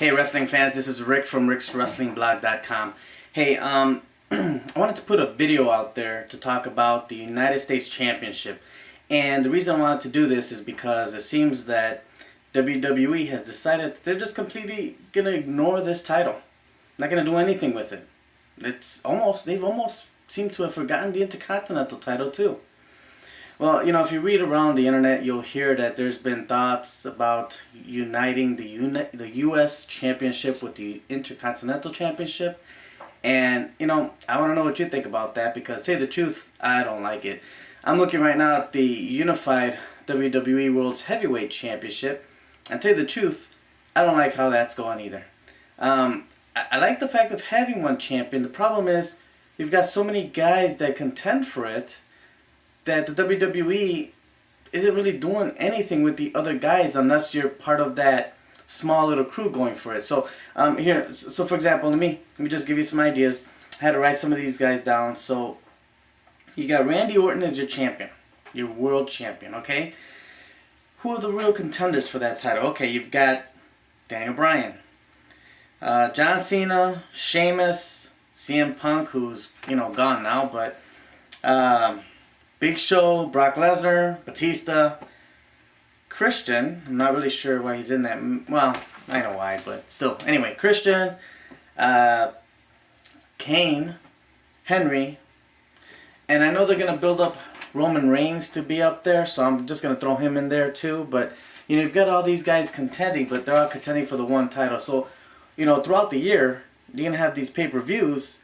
Hey wrestling fans, this is Rick from rickswrestlingblog.com. Hey, I wanted to put a video out there to talk about the United States Championship. And the reason I wanted to do this is because it seems that WWE has decided that they're just completely going to ignore this title. Not going to do anything with it. They've almost seemed to have forgotten the Intercontinental title too. Well, if you read around the internet, you'll hear that there's been thoughts about uniting the U.S. Championship with the Intercontinental Championship. And, I want to know what you think about that because, to tell you the truth, I don't like it. I'm looking right now at the unified WWE World's Heavyweight Championship. And to tell you the truth, I don't like how that's going either. I like the fact of having one champion. The problem is, you've got so many guys that contend for it that the WWE isn't really doing anything with the other guys unless you're part of that small little crew going for it. So so for example, let me just give you some ideas. I had to write some of these guys down. So you got Randy Orton as your champion, your world champion, okay? Who are the real contenders for that title? Okay, you've got Daniel Bryan, John Cena, Sheamus, CM Punk, who's gone now, but Big Show, Brock Lesnar, Batista, Christian. I'm not really sure why he's in that. Well, I know why, but still. Anyway, Christian, Kane, Henry, and I know they're going to build up Roman Reigns to be up there, so I'm just going to throw him in there too. But, you've got all these guys contending, but they're all contending for the one title. So, throughout the year, you're going to have these pay-per-views,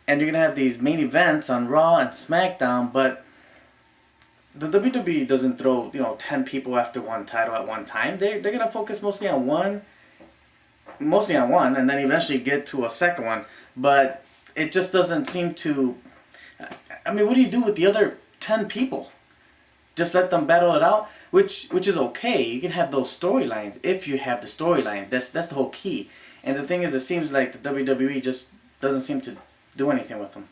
and you're going to have these main events on Raw and SmackDown, but the WWE doesn't throw 10 people after one title at one time. They're gonna focus mostly on one, and then eventually get to a second one. But it just doesn't seem to. I mean, what do you do with the other 10 people? Just let them battle it out, which is okay. You can have those storylines if you have the storylines. That's the whole key. And the thing is, it seems like the WWE just doesn't seem to do anything with them.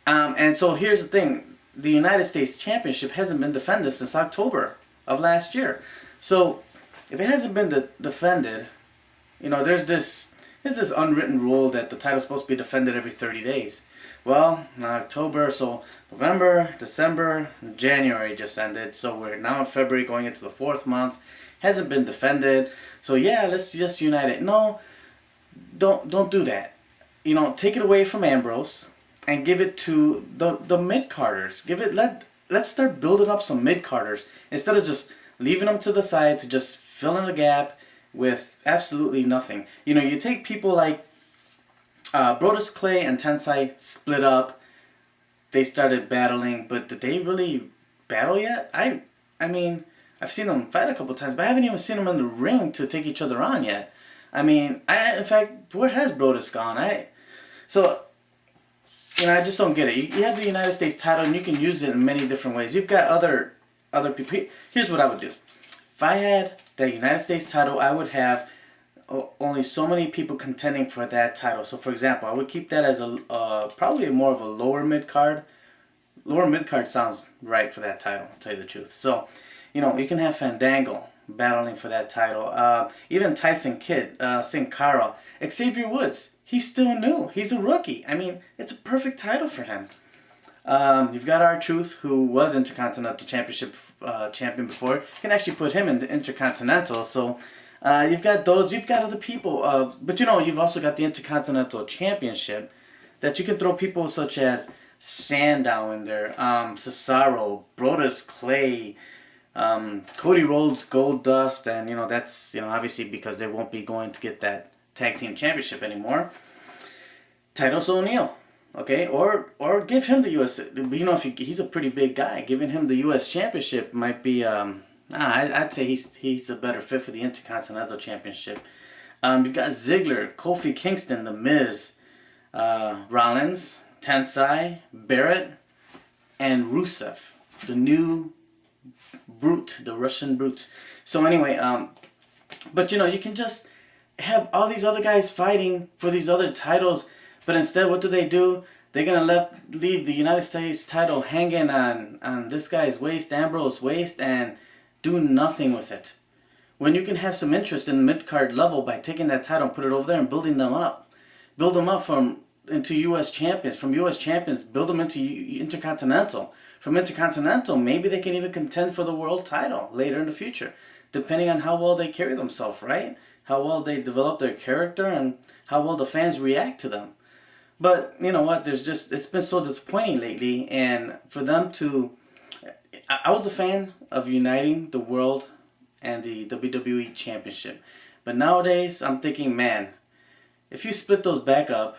And so here's the thing. The United States Championship hasn't been defended since October of last year. So, if it hasn't been defended, there's this unwritten rule that the title's supposed to be defended every 30 days. Well, October, so November, December, January just ended. So we're now in February going into the 4th month. Hasn't been defended. So yeah, let's just unite it. No, don't do that. Take it away from Ambrose and give it to the mid-carders. Let's start building up some mid-carders instead of just leaving them to the side to just fill in the gap with absolutely nothing. You take people like Brodus Clay and Tensai split up. They started battling, but did they really battle yet? I mean, I've seen them fight a couple times, but I haven't even seen them in the ring to take each other on yet. I mean, in fact, where has Brodus gone? I just don't get it. You have the United States title, and you can use it in many different ways. You've got other people. Here's what I would do. If I had the United States title, I would have only so many people contending for that title. So, for example, I would keep that as probably more of a lower mid-card. Lower mid-card sounds right for that title, to tell you the truth. So, you can have Fandango battling for that title. Even Tyson Kidd, Sin Cara, Xavier Woods. He's still new. He's a rookie. I mean, it's a perfect title for him. You've got R-Truth, who was Intercontinental Championship champion before. You can actually put him in the Intercontinental. So you've got those. You've got other people. But you've also got the Intercontinental Championship that you can throw people such as Sandow in there, Cesaro, Brodus Clay, Cody Rhodes, Goldust, and that's obviously because they won't be going to get that Tag Team Championship anymore. Titus O'Neil, okay, or give him the U.S. If he's a pretty big guy, giving him the U.S. Championship might be. I'd say he's a better fit for the Intercontinental Championship. You've got Ziggler, Kofi Kingston, The Miz, Rollins, Tensai, Barrett, and Rusev, the new brute, the Russian brute. So anyway, but you can just have all these other guys fighting for these other titles, but instead what do? They're gonna leave the United States title hanging on this guy's waist, Ambrose's waist, and do nothing with it. when you can have some interest in the mid-card level by taking that title and put it over there and building them up. Build them up into U.S. champions. From U.S. champions, build them into Intercontinental. From Intercontinental, maybe they can even contend for the world title later in the future, depending on how well they carry themselves, right? How well they develop their character and how well the fans react to them. But you know what? It's been so disappointing lately, and for them to, I was a fan of uniting the world and the WWE Championship, but nowadays I'm thinking, man, if you split those back up,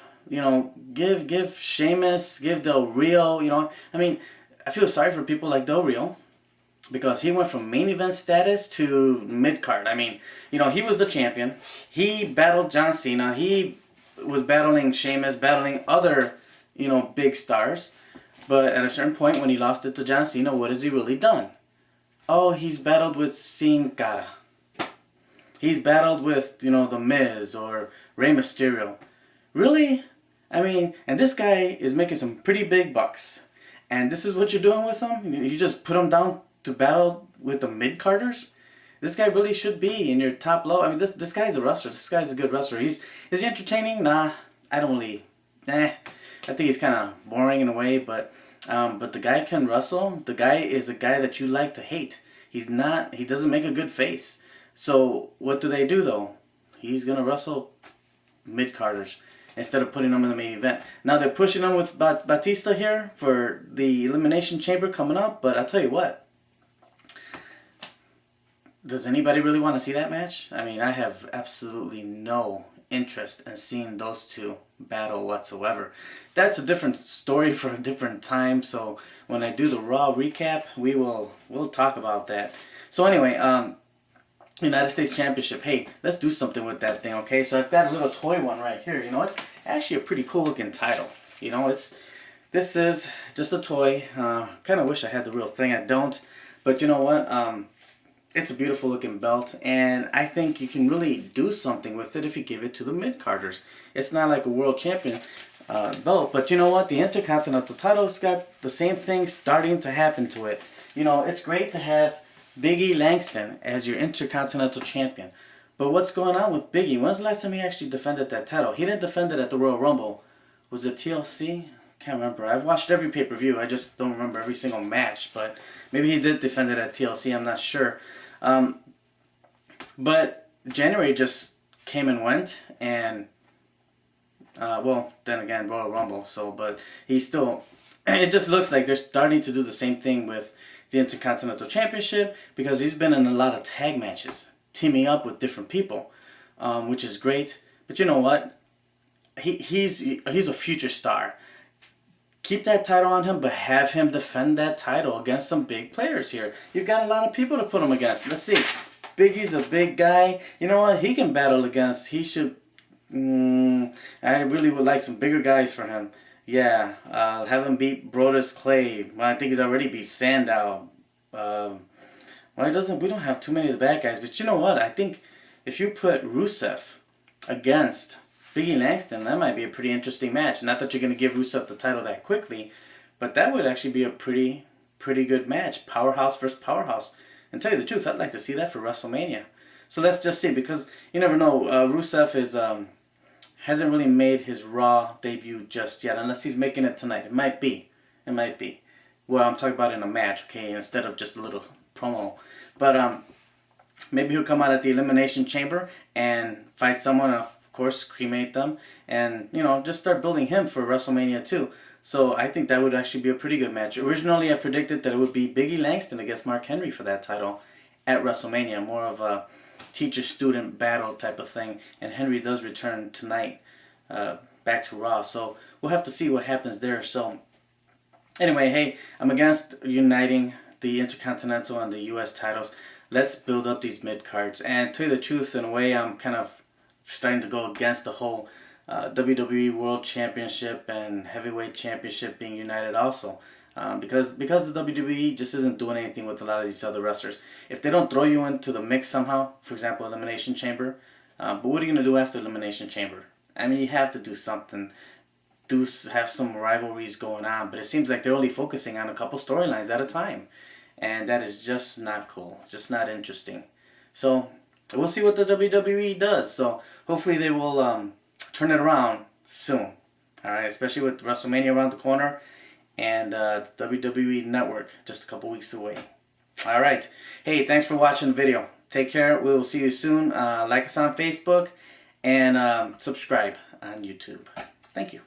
give Sheamus, give Del Rio, I mean, I feel sorry for people like Del Rio, because he went from main event status to mid card. I mean, he was the champion. He battled John Cena. He was battling Sheamus, battling other, big stars. But at a certain point, when he lost it to John Cena, what has he really done? Oh, he's battled with Sin Cara. He's battled with, The Miz or Rey Mysterio. Really? I mean, and this guy is making some pretty big bucks. And this is what you're doing with him? You just put him down to battle with the mid-carders? This guy really should be in your top low. I mean, this guy's a wrestler. This guy's a good wrestler. Is he entertaining? Nah, I don't really. I think he's kind of boring in a way, but the guy can wrestle. The guy is a guy that you like to hate. He doesn't make a good face. So what do they do though? He's gonna wrestle mid-carders instead of putting him in the main event. Now they're pushing him with Batista here for the Elimination Chamber coming up, but I'll tell you what. Does anybody really want to see that match? I mean, I have absolutely no interest in seeing those two battle whatsoever. That's a different story for a different time, so when I do the Raw recap, we'll talk about that. So anyway, United States Championship. Hey, let's do something with that thing, okay? So I've got a little toy one right here. It's actually a pretty cool looking title. This is just a toy. Kind of wish I had the real thing. I don't. But you know what? It's a beautiful looking belt, and I think you can really do something with it if you give it to the mid-carders. It's not like a world champion belt, but you know what? The Intercontinental title's got the same thing starting to happen to it. It's great to have Big E Langston as your Intercontinental champion, but what's going on with Big E? When's the last time he actually defended that title? He didn't defend it at the Royal Rumble. Was it TLC? Can't remember. I've watched every pay-per-view. I just don't remember every single match, but maybe he did defend it at TLC. I'm not sure. But January just came and went, and then again, Royal Rumble. But he's still. It just looks like they're starting to do the same thing with the Intercontinental Championship, because he's been in a lot of tag matches, teaming up with different people, which is great. But you know what? He's a future star. Keep that title on him, but have him defend that title against some big players here. You've got a lot of people to put him against. Let's see. Big E's a big guy. You know what? He can battle against. He should. I really would like some bigger guys for him. Yeah. Have him beat Brodus Clay. Well, I think he's already beat Sandow. We don't have too many of the bad guys. But you know what? I think if you put Rusev against Big E Langston, that might be a pretty interesting match. Not that you're going to give Rusev the title that quickly, but that would actually be a pretty good match. Powerhouse versus powerhouse. And tell you the truth, I'd like to see that for WrestleMania. So let's just see, because you never know. Rusev hasn't really made his Raw debut just yet, unless he's making it tonight. It might be. Well, I'm talking about in a match, okay, instead of just a little promo. But maybe he'll come out at the Elimination Chamber and fight someone. Of course, cremate them, and just start building him for WrestleMania 2. So I think that would actually be a pretty good match. Originally, I predicted that it would be Big E Langston against Mark Henry for that title at WrestleMania, more of a teacher-student battle type of thing. And Henry does return tonight back to Raw, so we'll have to see what happens there. So anyway, hey, I'm against uniting the Intercontinental and the U.S. titles. Let's build up these mid-cards. And to tell you the truth, in a way, I'm kind of starting to go against the whole WWE World Championship and Heavyweight Championship being united also. Because the WWE just isn't doing anything with a lot of these other wrestlers. If they don't throw you into the mix somehow, for example, Elimination Chamber, but what are you going to do after Elimination Chamber? I mean, you have to do something. Have some rivalries going on, but it seems like they're only focusing on a couple storylines at a time. And that is just not cool, just not interesting. So we'll see what the WWE does. So hopefully they will turn it around soon. All right, especially with WrestleMania around the corner and the WWE Network just a couple weeks away. All right. Hey, thanks for watching the video. Take care. We will see you soon. Like us on Facebook and subscribe on YouTube. Thank you.